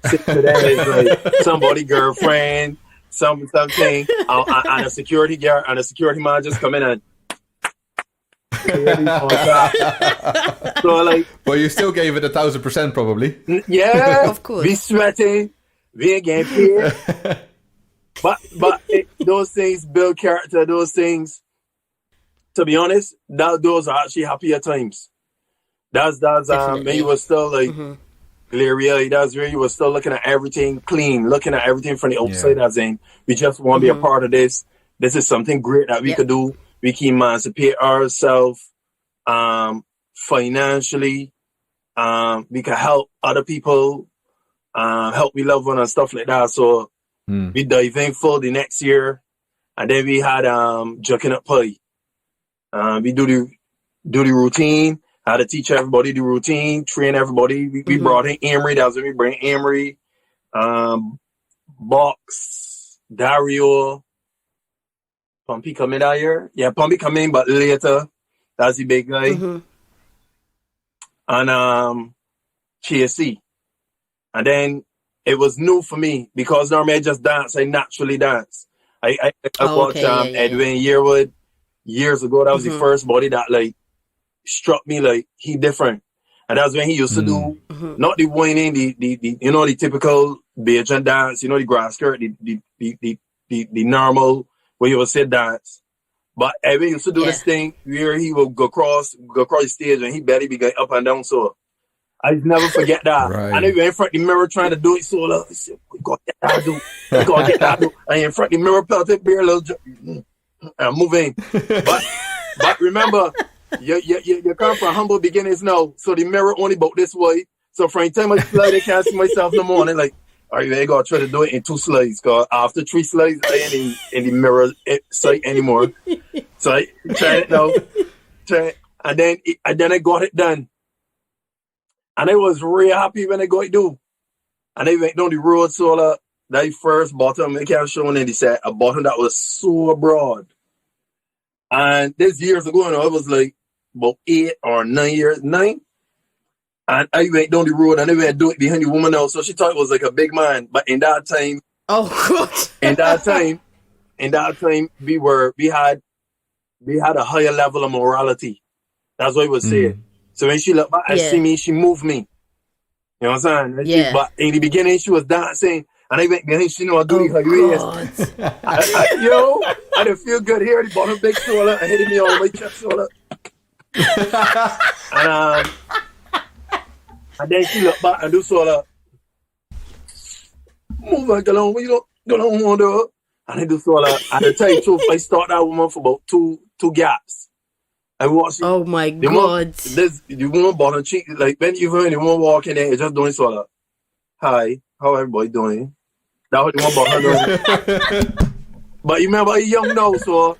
6 of them is like somebody girlfriend, something, and a security guard, and a security man just come in and. So like, but you still gave it 1,000% probably. Yeah, of course. We sweating, we ain't getting paid. but those things build character. Those things to be honest, those are actually happier times. That's when you was still like Gloria, that's where you was still looking at everything clean, looking at everything from the outside as in we just want to be a part of this. This is something great that we could do. We can emancipate ourselves financially. We can help other people, help we loved one and stuff like that. So we dive in full the next year. And then we had Jucking Up Pie. We do the routine. How to teach everybody the routine, train everybody. We brought in Emery. That was when we bring Emery, Box, Dario, Pumpy come in that year. Yeah, Pumpy come in, but later. That's the big guy. And KC. And then it was new for me because normally I just dance. I naturally dance. I watched Edwin Yearwood years ago. That was the first body that like struck me like he different. And that's when he used to do not the whining, the you know, the typical Bajan dance, you know, the grass skirt, the normal where you would sit dance. But Edwin used to do this thing where he would go across the stage and he barely be going up and down. So I never forget that. And they were in front of the mirror trying to do it. So I said, we got to get that do. We got to get that do. And in front of the mirror, pelted beer, little and moving. But remember, you come from humble beginnings now. So the mirror only about this way. So from the time I slide, I can't see myself in the morning. Like, all right, I got to try to do it in 2 slides. Because after 3 slides, I ain't in the mirror sight anymore. So I tried it now. And then I got it done. And I was really happy when I got it done. And I went down the road, so that first bottom, I can't show any set, a bottom that was so broad. And this years ago, you know, it was like about 8 or 9 years, 9. And I went down the road and I went to do it behind the woman now. So she thought it was like a big man. But in that time, in that time, we had a higher level of morality. That's what I was saying. So when she looked back and see me, she moved me. You know what I'm saying? Yeah. But in the beginning, she was dancing. And I went behind, she know I do her waist. I didn't feel good here. The bottom big shoulder. I hit me on my chest shoulder. And then she looked back and do sort of move like along. You don't want to. And I do sort of. And to tell you the truth, I stalked that woman for about two gaps. And watch. Oh my God! The woman bottom cheek, like when you heard the woman walking there, it's just doing sort of, hi, how everybody doing? That was the one bottom doing. But you remember you're young now, so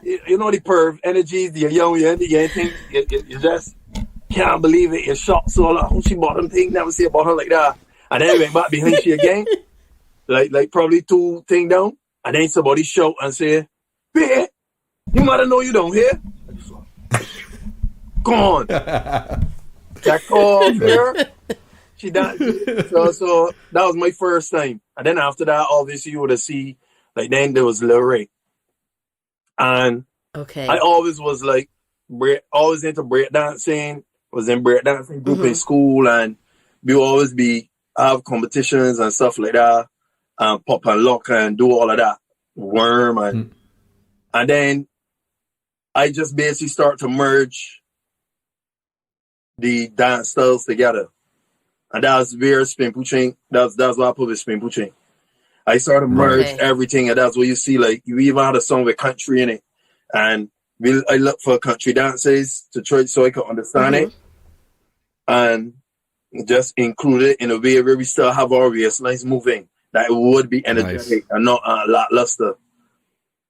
you know the perv energies. You're young, you think you just can't believe it. You're shocked, so like, oh, she bottom thing, never see a bottom like that. And then went back behind she again, like probably 2 things down, and then somebody shout and say, "Hey, you might know you don't hear." Come on. That call here. She died. So that was my first time. And then after that, obviously you would have seen, like then there was Lil Ray. And I always was like always into breakdancing, was in breakdancing group in school, and we always have competitions and stuff like that. Pop and lock and do all of that. Worm and then I just basically start to merge the dance styles together. And that's where spin pushing, that's why I put with spin pushing. I started to merge everything, and that's what you see, like, you even had a song with country in it. And I look for country dances to try so I could understand it. And just include it in a way where we still have our waistlines moving, that it would be energetic and not lackluster.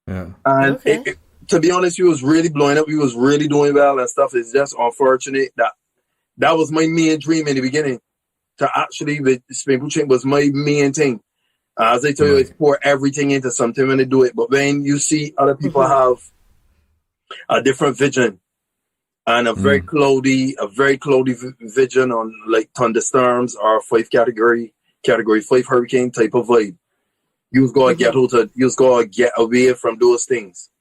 Yeah. And to be honest, we was really blowing up. We was really doing well and stuff. It's just unfortunate that was my main dream in the beginning. To actually, with spin pushing was my main thing. As I tell you, I pour everything into something when I do it. But when you see other people have a different vision and a very cloudy vision on like thunderstorms or 5 category 5 hurricane type of vibe, you've got to get away from those things.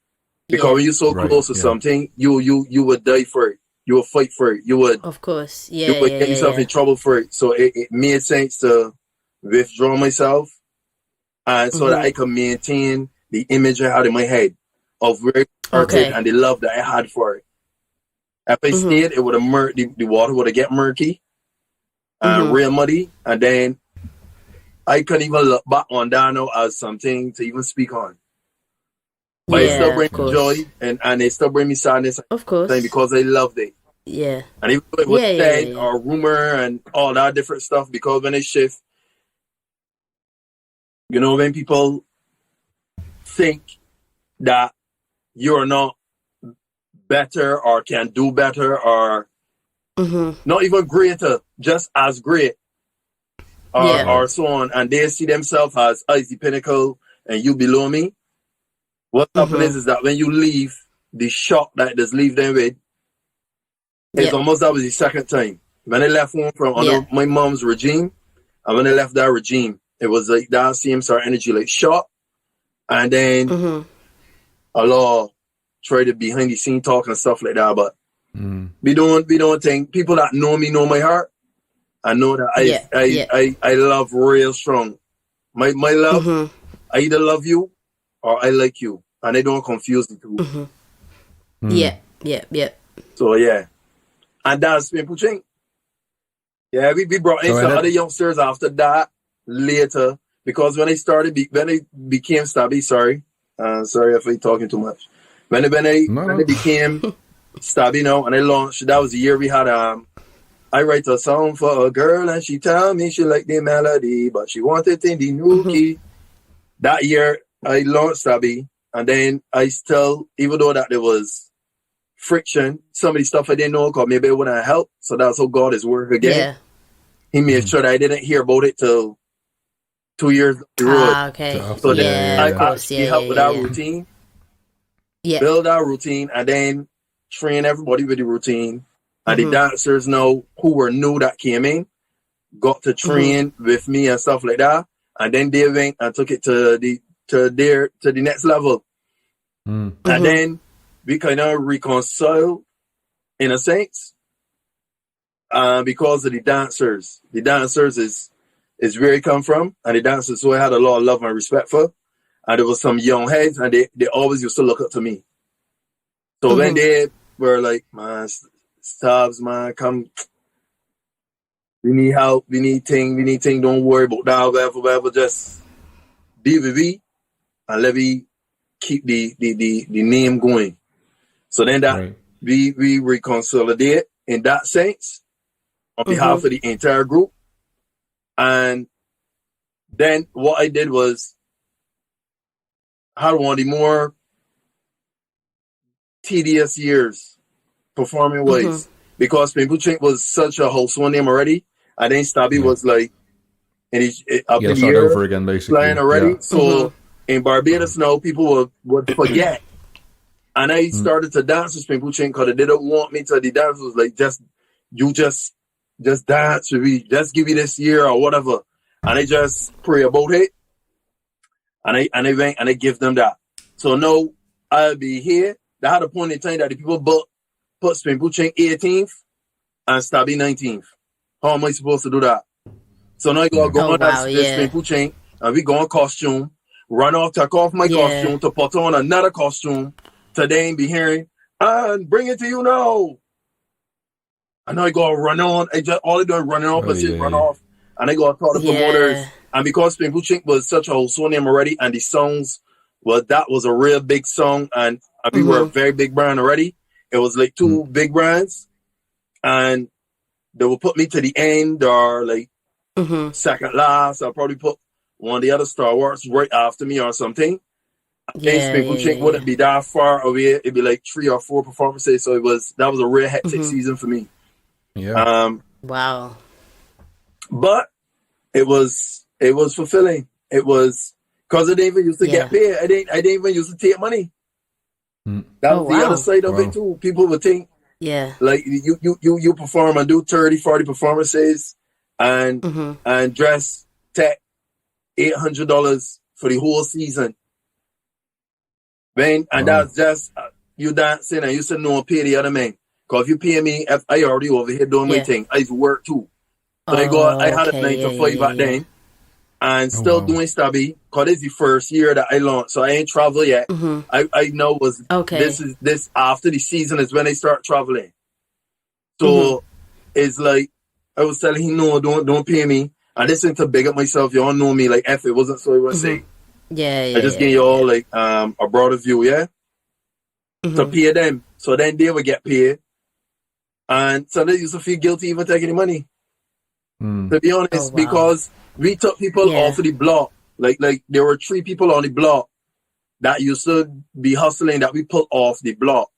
Because when you're so close to something, you would die for it. You would fight for it. You would, of course, you would get yourself in trouble for it. So it made sense to withdraw myself, and so that I can maintain the image I had in my head of where it started and the love that I had for it. If I stayed, it would have the water would have get murky and real muddy, and then I couldn't even look back on that now as something to even speak on. But it still brings me joy, and it still brings me sadness. Of course. Because I loved it. Yeah. And even though it was said or rumor and all that different stuff, because when it shift, you know, when people think that you're not better or can do better or not even greater, just as great or so on, and they see themselves as the pinnacle and you below me. What happens is that when you leave, the shock that just leave them with, it's almost that was the second time. When I left home from under my mom's regime, and when I left that regime, it was like that same sort of energy, like shock, and then Allah try to behind the scene talk and stuff like that. But we don't think people that know me know my heart. I know that I love real strong. My love, I either love you or I like you, and I don't confuse the two. Yeah. So yeah, and that's Pimple Chink. Yeah, we brought in some other youngsters after that later, because when I became Stabby, sorry if I'm talking too much. When I became Stabby now, and I launched, that was the year we had I write a song for a girl and she tell me she liked the melody, but she wanted it in the new key. That year I launched Stabby, and then I still, even though that there was friction, some of the stuff I didn't know, because maybe it wouldn't help. So that's how God is working again. Yeah. He made sure that I didn't hear about it till 2 years down the road. Okay. So then I actually helped with that routine. Yeah. Build our routine, and then train everybody with the routine. And the dancers now who were new that came in got to train with me and stuff like that. And then they went and took it to the next level. And then we kind of reconcile in a sense. Because of the dancers. The dancers is where it come from, and the dancers who I had a lot of love and respect for. And there was some young heads, and they always used to look up to me. So when they were like, man, Stabs, man, come, we need help, we need thing, don't worry about that, whatever, just be with me, and let me keep the name going. So then that we reconsolidate in that sense on behalf of the entire group. And then what I did was had one of the more tedious years performing wise, because Pimple Chink was such a household name already, and then Stabby was like up in the air over again, basically. flying already. So in Barbados now, people would forget. And I started to dance with Pimple Chink because they didn't want me to. The dance was like, just dance with me, just give me this year or whatever. And I just pray about it, and I went and I give them that. So now I'll be here. They had a point in time that the people put Pimple Chink 18th and Stabby 19th. How am I supposed to do that? So now I go on this Pimple Chink, and we go on costume, run off, take off my costume to put on another costume to then be hearing, and bring it to you now. And now I go run on, all I do is running off, run off. And I go talk to promoters. And because Pimple Chink was such a household name already, and the songs, that was a real big song, and we were a very big brand already. It was like two big brands, and they will put me to the end or like second last. I'll probably put one of the other Star Wars right after me or something. Pimple Chink wouldn't be that far away. It'd be like 3 or 4 performances. So that was a real hectic season for me. Yeah. Wow. But it was fulfilling. It was because I didn't even used to get paid. I didn't even used to take money. That was the other side of it too. People would think, like you perform and do 30, 40 performances and dress tech $800 for the whole season. That's just you dancing and you said no pay the other man. Because if you pay me, if I already over here doing my thing, I used to work too. So I had a 9 to 5 back then. and still doing Stabby, because it's the first year that I launched, so I ain't travel yet. I know this after the season is when I start traveling. So it's like I was telling him, no, don't pay me. And this ain't to big up myself. You all know me, like if it wasn't so I would say. Yeah. I just give you all like a broader view, to pay them. So then they would get paid. And so they used to feel guilty even taking the money. To be honest, because we took people off of the block. Like there were 3 people on the block that used to be hustling that we put off the block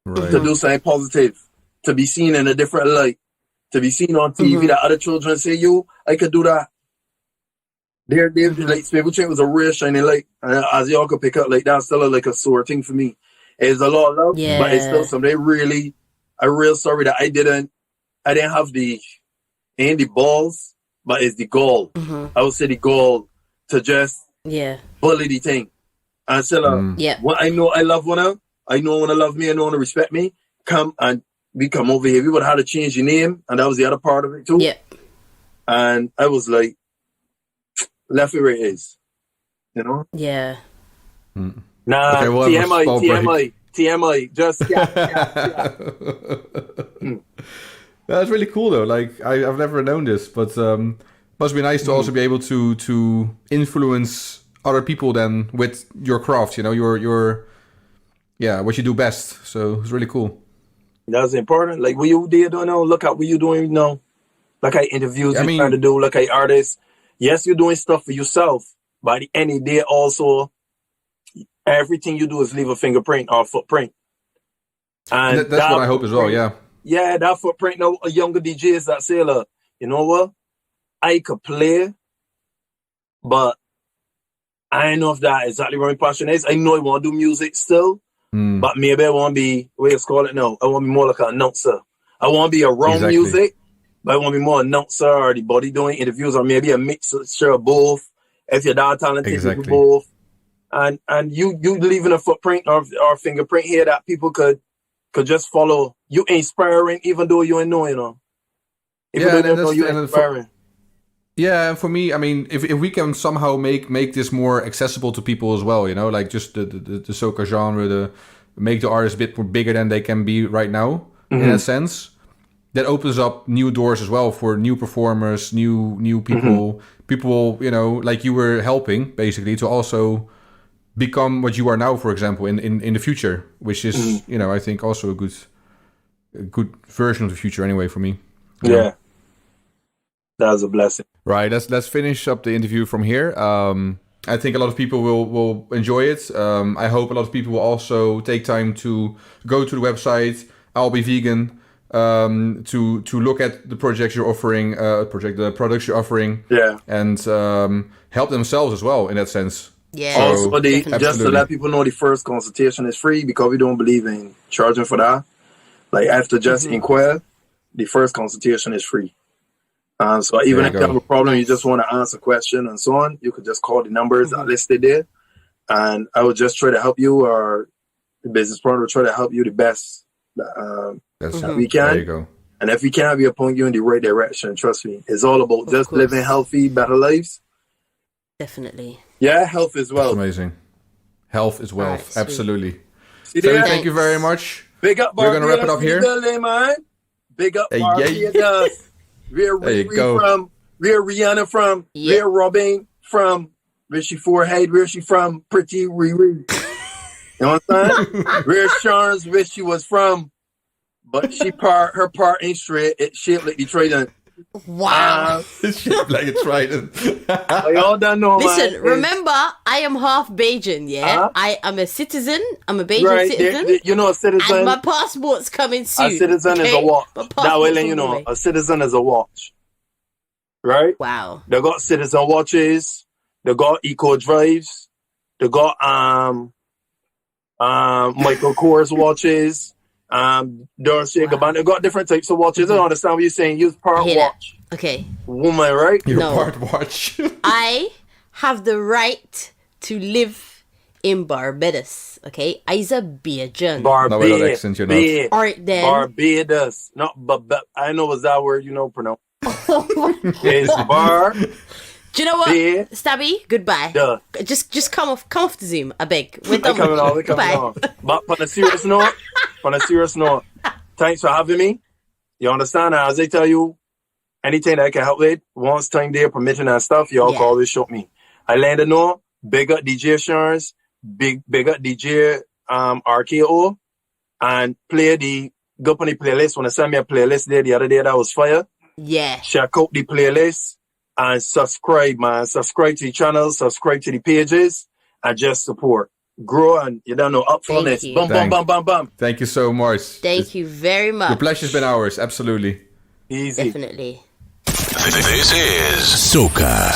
to do something positive, to be seen in a different light, to be seen on TV that other children say, yo, I could do that. They're like Spable Chain was a real shining light. And as y'all could pick up, like that's still like a sore thing for me. It's a lot of love, but it's still something really, I'm real sorry that I didn't have the balls, but it's the goal. I would say the goal to just bully the thing. And so when I know I love one, I know when I love me, I know when to respect me, we come over here. We would have to change your name, and that was the other part of it too. And I was like, left it where it is. You know? Yeah. Nah, okay, TMI, just That's really cool though. Like I've never known this, but must be nice to also be able to influence other people then with your craft. You know, your what you do best. So it's really cool. That's important. Like what you did, don't know. Look at what you doing. You know, like I interviews you're trying to do. Like I artists. Yes, you're doing stuff for yourself. But at the end of the day, also everything you do is leave a fingerprint or footprint. And that's what I hope as well. Yeah. Yeah, that footprint. Now, younger DJs that say, look, you know what? I could play, but I don't know if that exactly where my passion is. I know I want to do music still, but maybe I want to be, what you call it now? I want to be more like an announcer. I want to be around music, but I want to be more announcer or the body doing interviews, or maybe a mixture of both. If you're that talented, you do both. And you leaving a footprint or fingerprint here that people could just follow. You inspiring, even though you ain't know, you know. Even though you don't know, you inspiring. Yeah, and for me, I mean, if we can somehow make this more accessible to people as well, you know, like just the soca genre, make the artists a bit more bigger than they can be right now, in a sense, that opens up new doors as well for new performers, new people, people, you know, like you were helping, basically, to also become what you are now, for example, in the future, which is, you know, I think also a good version of the future anyway for me. Yeah. That was a blessing. Right, let's finish up the interview from here. I think a lot of people will enjoy it. I hope a lot of people will also take time to go to the website, I'll Be Vegan, to look at the projects you're offering, the products you're offering, and help themselves as well in that sense. Yeah. So, also, just to let people know, the first consultation is free because we don't believe in charging for that. Like after just inquire, the first consultation is free. So even if you have a problem, you just want to answer a question and so on, you could just call the numbers that are listed there. And I would just try to help you, or the business partner will try to help you the best that we can. There you go. And if we can, we'll point you in the right direction. Trust me. It's all about just living healthy, better lives. Definitely. Yeah, health is wealth. That's amazing. Health is wealth. Right, absolutely. So thank you very much. Big up, we're going to wrap it up here. Man. Big up, Barbados. Where Rihanna from? Where Robin from? Where she forehead? Where she from? Pretty Riri. You know what I'm saying? Where Sean's where she was from, but her part ain't straight. It's shaped like the trident. Wow. It's shaped like a trident. Y'all don't know. Listen, remember, I am half Bajan. Yeah, I am a citizen. I'm a Bajan citizen. You know, a citizen. And my passport's coming soon. A citizen is a watch. That way, you know, a citizen is a watch. Right? Wow. They got citizen watches. They got eco drives. They got Michael Kors watches. Dolce & Gabbana. They got different types of watches. I don't understand what you're saying. Use part watch. Okay. Woman, right? Your part watch. I have the right to live in Barbados. Okay, I's a Bajan. Barbados. Alright then. Barbados. No, but I know what's that word. You know, pronounce. It's bar. Do you know what? Yeah. Stabby, goodbye. Yeah. Just come off the Zoom, I beg. We're done coming with on, you. we're coming Goodbye. on. But on a serious note, thanks for having me. You understand? As I tell you, anything that I can help with, once time there permitting and stuff, y'all can always show me. I land to know, big up DJ Assurance, big up DJ RKO, and go on the playlist. When I sent me a playlist there the other day, that was fire. Yeah. Check out the playlist and subscribe, man. Subscribe to the channel, subscribe to the pages, and just support. Grow and, you don't know, upfulness. Bum. Thank you so much. Thank you very much. The pleasure's been ours, absolutely. Easy. Definitely. This is Soca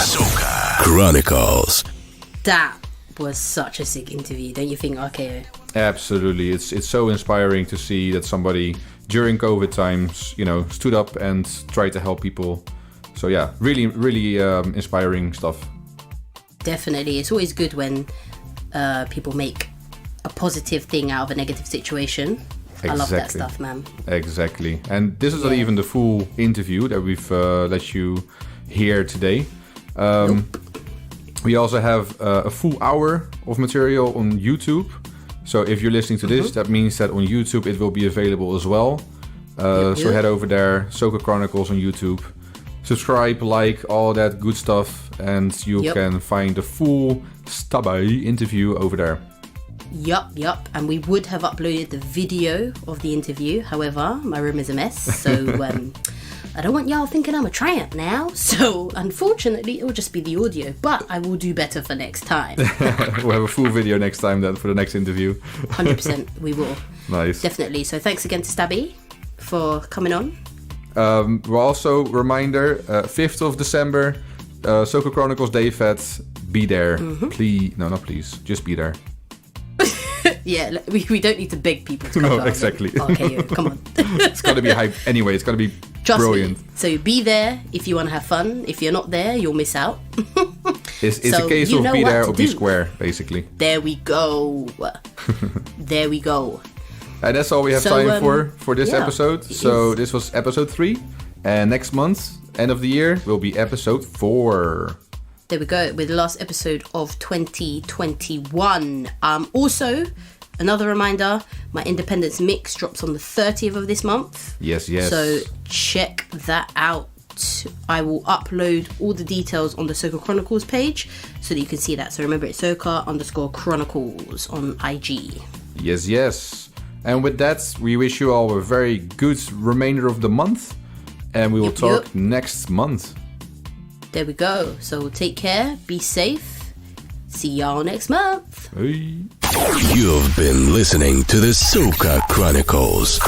Chronicles. That was such a sick interview, don't you think, RKO? Absolutely. It's so inspiring to see that somebody during COVID times, stood up and tried to help people. So yeah, really, really inspiring stuff. Definitely. It's always good when people make a positive thing out of a negative situation. Exactly. I love that stuff, man. Exactly. And this is not even the full interview that we've let you hear today. Nope. We also have a full hour of material on YouTube. So if you're listening to this, that means that on YouTube it will be available as well. So head over there, Soca Chronicles on YouTube. Subscribe, like, all that good stuff. And you can find the full Stabby interview over there. Yup. And we would have uploaded the video of the interview. However, my room is a mess. So I don't want y'all thinking I'm a tramp now. So unfortunately, it will just be the audio. But I will do better for next time. We'll have a full video next time then for the next interview. 100% we will. Nice. Definitely. So thanks again to Stabby for coming on. We're also, reminder, 5th of December, Soca Chronicles Day Fete. Be there. Please. No, not please. Just be there. Yeah, we don't need to beg people to come. No, exactly. Okay, come on. It's got to be hype. Anyway, it's got to be brilliant. Me. So be there if you want to have fun. If you're not there, you'll miss out. It's a case of be there or be square, basically. There we go. There we go. And that's all we have time for this episode. So this was episode 3. And next month, end of the year, will be episode 4. There we go, with the last episode of 2021. Also, another reminder, my Independence Mix drops on the 30th of this month. Yes. So check that out. I will upload all the details on the Soca Chronicles page so that you can see that. So remember, it's Soca_Chronicles on IG. Yes. And with that, we wish you all a very good remainder of the month. And we will talk next month. There we go. So take care, be safe. See y'all next month. Hey. You've been listening to the Soca Chronicles.